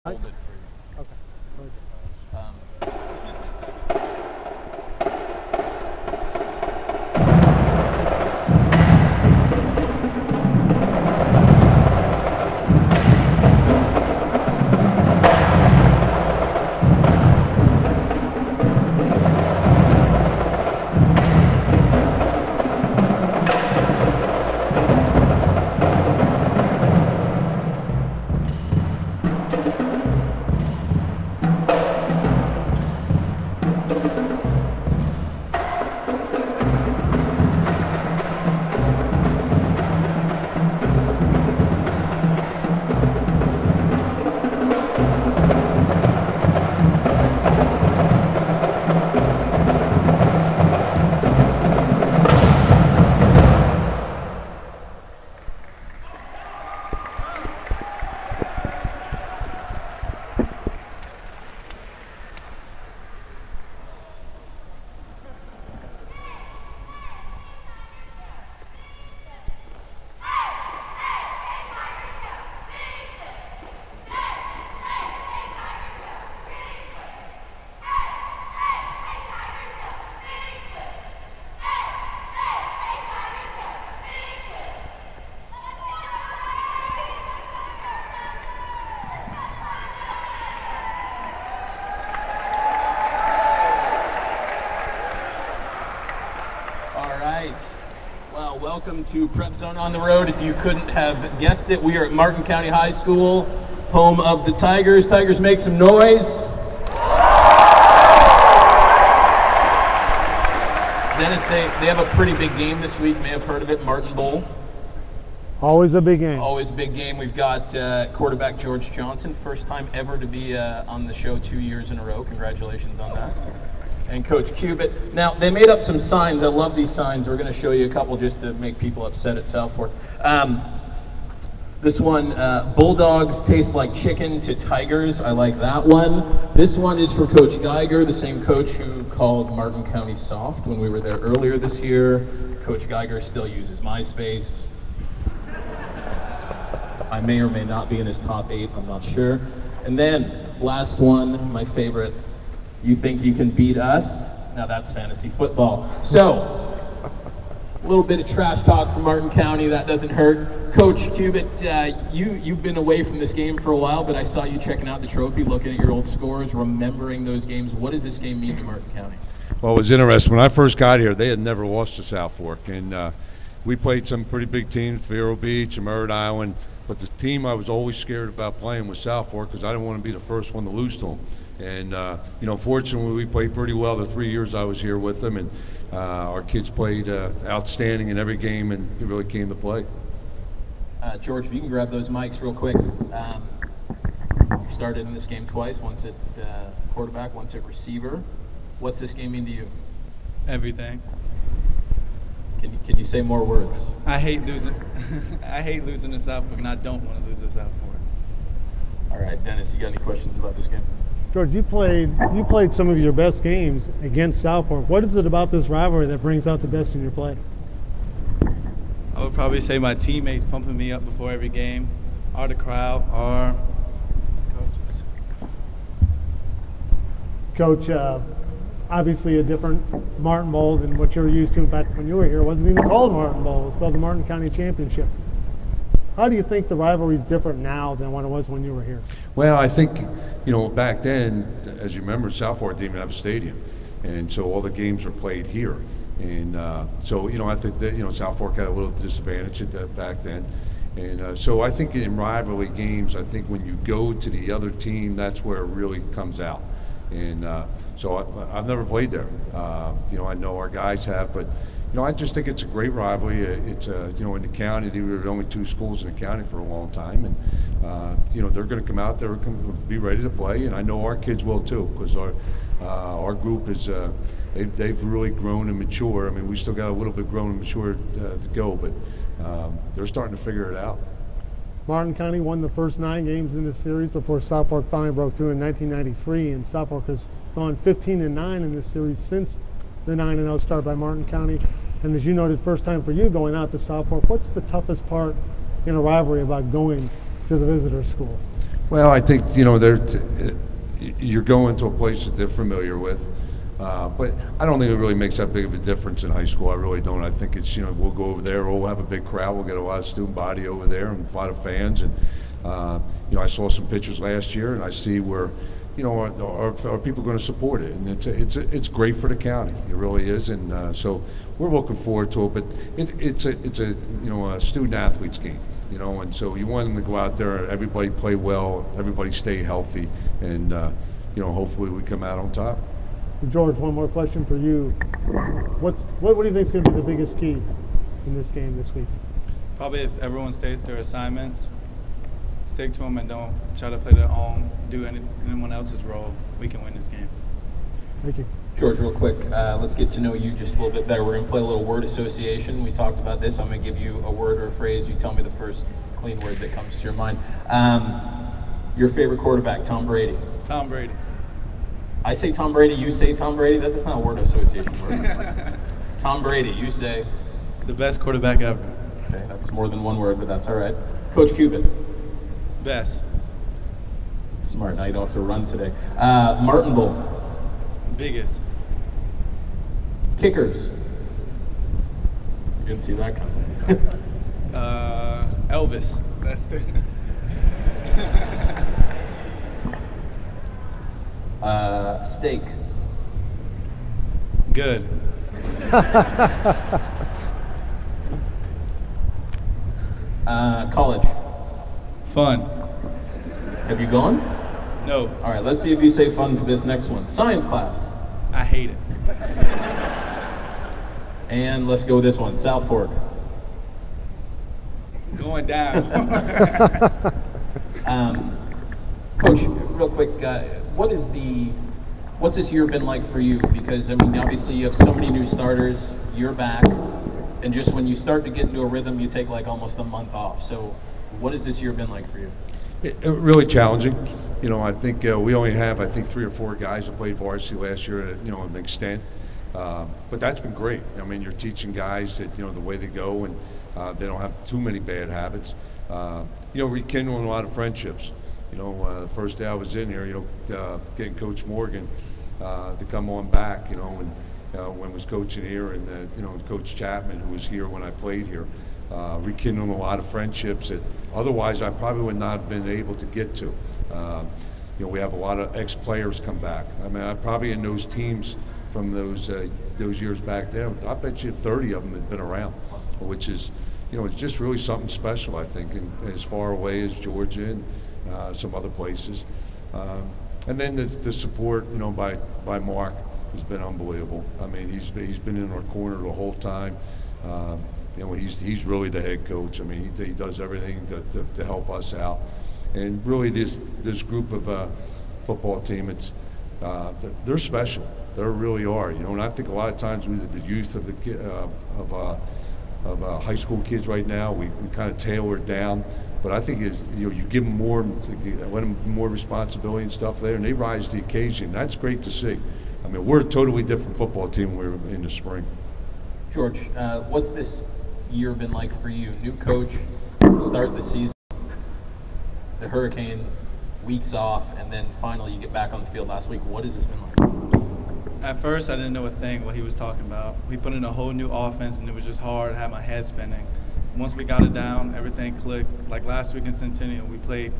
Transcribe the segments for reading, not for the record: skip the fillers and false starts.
Hold it for you. Okay. Very good. Well, welcome to PrepZone on the road. If you couldn't have guessed it, we are at Martin County High School, home of the Tigers. Tigers, make some noise. Dennis, they have a pretty big game this week. You may have heard of it, Martin Bowl. Always a big game. Always a big game. We've got quarterback George Johnson, first time ever to be on the show 2 years in a row. Congratulations on that. And Coach Cubitt. Now, they made up some signs. I love these signs. We're going to show you a couple just to make people upset at South Fork. This one, Bulldogs taste like chicken to Tigers. I like that one. This one is for Coach Geiger, the same coach who called Martin County soft when we were there earlier this year. Coach Geiger still uses MySpace. I may or may not be in his top 8, I'm not sure. And then, last one, my favorite. You think you can beat us? Now that's fantasy football. So, a little bit of trash talk from Martin County, that doesn't hurt. Coach Cubitt, you've been away from this game for a while, but I saw you checking out the trophy, looking at your old scores, remembering those games. What does this game mean to Martin County? Well, it was interesting. When I first got here, they had never lost to South Fork, and we played some pretty big teams, Vero Beach and Merritt Island, but the team I was always scared about playing was South Fork because I didn't want to be the first one to lose to them. And, fortunately, we played pretty well the 3 years I was here with them, and our kids played outstanding in every game, and it really came to play. George, if you can grab those mics real quick. You've started in this game twice, once at quarterback, once at receiver. What's this game mean to you? Everything. Can you say more words? I hate losing. I hate losing to South Fork, and I don't want to lose to South Fork. All right, Dennis, you got any questions about this game? George, you played some of your best games against South Fork. What is it about this rivalry that brings out the best in your play? I would probably say my teammates pumping me up before every game, or the crowd, or coaches. Coach, obviously a different Martin Bowl than what you're used to. In fact, when you were here, it wasn't even called Martin Bowl. It was called the Martin County Championship. How do you think the rivalry is different now than what it was when you were here? Well, I think, back then, as you remember, South Fork didn't even have a stadium. And so all the games were played here. And so, I think that, South Fork had a little disadvantage at that back then. And so I think in rivalry games, I think when you go to the other team, that's where it really comes out. And so I've never played there. I know our guys have, but I just think it's a great rivalry. It's in the county, there were only 2 schools in the county for a long time, and they're going to come out there and be ready to play, and I know our kids will too, because our group is they've really grown and mature. I mean, we still got a little bit grown and mature to go, but they're starting to figure it out. Martin County won the first 9 games in this series before South Fork finally broke through in 1993, and South Fork has gone 15-9 in this series since the 9-0 start by Martin County. And as you noted, first time for you going out to South Fork. What's the toughest part in a rivalry about going to the visitor school? Well, I think, you're going to a place that they're familiar with. But I don't think it really makes that big of a difference in high school. I really don't. I think it's, we'll go over there, we'll have a big crowd, we'll get a lot of student body over there and a lot of fans. And, I saw some pictures last year, and I see where, are people going to support it? And it's great for the county. It really is. And so we're looking forward to it. But it's a student athletes game. And so you want them to go out there, everybody play well, everybody stay healthy, and hopefully we come out on top. George, one more question for you. What do you think is going to be the biggest key in this game this week? Probably if everyone stays to their assignments, stick to them, and don't try to play their own, do anyone else's role, we can win this game. Thank you. George, real quick, let's get to know you just a little bit better. We're going to play a little word association. We talked about this. I'm going to give you a word or a phrase. You tell me the first clean word that comes to your mind. Your favorite quarterback, Tom Brady. Tom Brady. I say Tom Brady, you say Tom Brady. That's not a word association word. Tom Brady, you say. The best quarterback ever. Okay, that's more than one word, but that's all right. Coach Cuban. Best. Smart. Now you don't have to run today. Martin Bowl. Biggest. Kickers. You didn't see that coming. Elvis. That's the. Steak. Good. College. Fun. Have you gone? No. All right, let's see if you say fun for this next one. Science class. I hate it. And let's go with this one. South Fork. Going down. Coach, real quick, what's this year been like for you? Because, obviously you have so many new starters, you're back, and just when you start to get into a rhythm, you take like almost a month off. So what has this year been like for you? Really challenging. I think we only have, 3 or 4 guys that played varsity last year at, an extent. But that's been great. You're teaching guys that, the way they go, and they don't have too many bad habits. Rekindling a lot of friendships. The first day I was in here, getting Coach Morgan to come on back, when I was coaching here, and Coach Chapman, who was here when I played here, rekindling a lot of friendships that otherwise I probably would not have been able to get to. We have a lot of ex-players come back. I probably in those teams from those years back there, I bet you 30 of them had been around, which is, it's just really something special, I think, and as far away as Georgia and some other places. And then the support, by Mark has been unbelievable. He's been in our corner the whole time. He's really the head coach. He does everything to help us out. And really, this group of football team, they're special. They really are. And I think a lot of times with the youth of high school kids right now, we kind of tailor it down. But I think you give them more, let them more responsibility and stuff there, and they rise to the occasion. That's great to see. We're a totally different football team when we're in the spring. George, what's this year been like for you? New coach, start the season, the hurricane, weeks off, and then finally you get back on the field last week. What has this been like? At first, I didn't know a thing what he was talking about. We put in a whole new offense, and it was just hard. I had my head spinning. Once we got it down, everything clicked. Like last week in Centennial, we played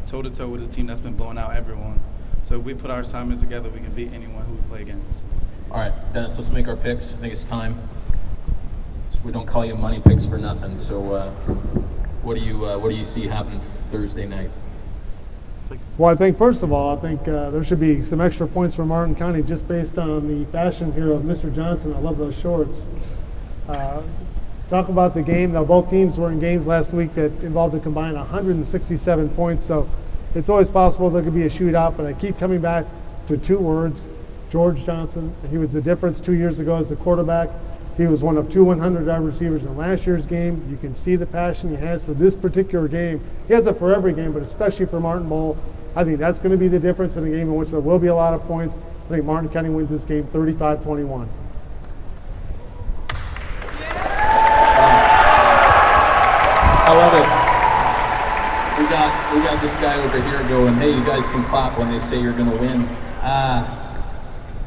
toe-to-toe with a team that's been blowing out everyone. So if we put our assignments together, we can beat anyone who we play against. All right, Dennis, let's make our picks. I think it's time. We don't call you money picks for nothing. So what do you see happen Thursday night? Well, I think first of all, there should be some extra points for Martin County just based on the fashion here of Mr. Johnson. I love those shorts. Talk about the game. Now, both teams were in games last week that involved a combined 167 points, so it's always possible there could be a shootout, but I keep coming back to 2 words, George Johnson. He was the difference 2 years ago as the quarterback. He was one of 2 100-yard receivers in last year's game. You can see the passion he has for this particular game. He has it for every game, but especially for Martin Bowl. I think that's going to be the difference in a game in which there will be a lot of points. I think Martin County wins this game 35-21. I love it. got this guy over here going, hey, you guys can clap when they say you're going to win.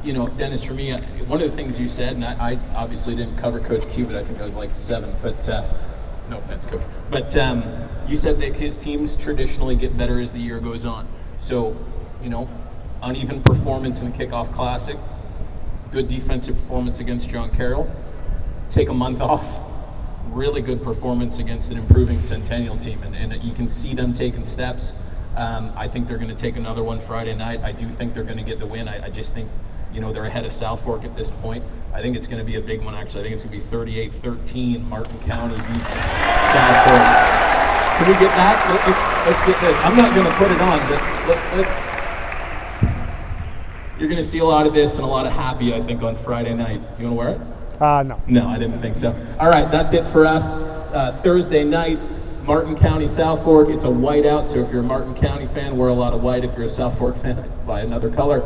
You know, Dennis, for me, one of the things you said, and I obviously didn't cover Coach Q, but I think I was like 7, but no offense, Coach. But you said that his teams traditionally get better as the year goes on. So, you know, uneven performance in the Kickoff Classic, good defensive performance against John Carroll, take a month off, really good performance against an improving Centennial team, and you can see them taking steps. I think they're going to take another one Friday night. I do think they're going to get the win. I just think, you know, they're ahead of South Fork at this point. I think it's going to be a big one, actually. I think it's going to be 38-13. Martin County beats South Fork. Can we get that? Let's get this. I'm not going to put it on, but let's. You're going to see a lot of this and a lot of happy, I think, on Friday night. You want to wear it? No. No, I didn't think so. All right, that's it for us. Thursday night, Martin County, South Fork. It's a whiteout, so if you're a Martin County fan, wear a lot of white. If you're a South Fork fan, buy another color.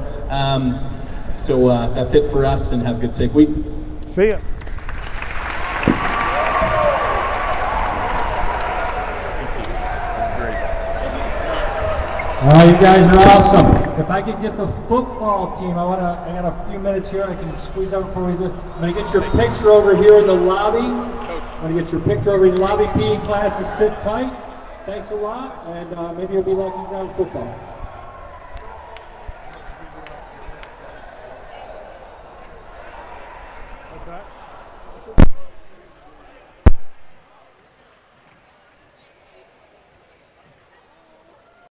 So that's it for us, and have a good, safe week. See ya. All right, you guys are awesome. If I could get the football team, I got a few minutes here. I can squeeze out before we do. I'm gonna get your picture over here in the lobby. I'm gonna get your picture over in the lobby. PE classes, sit tight. Thanks a lot, and maybe you'll be walking around football. What's that?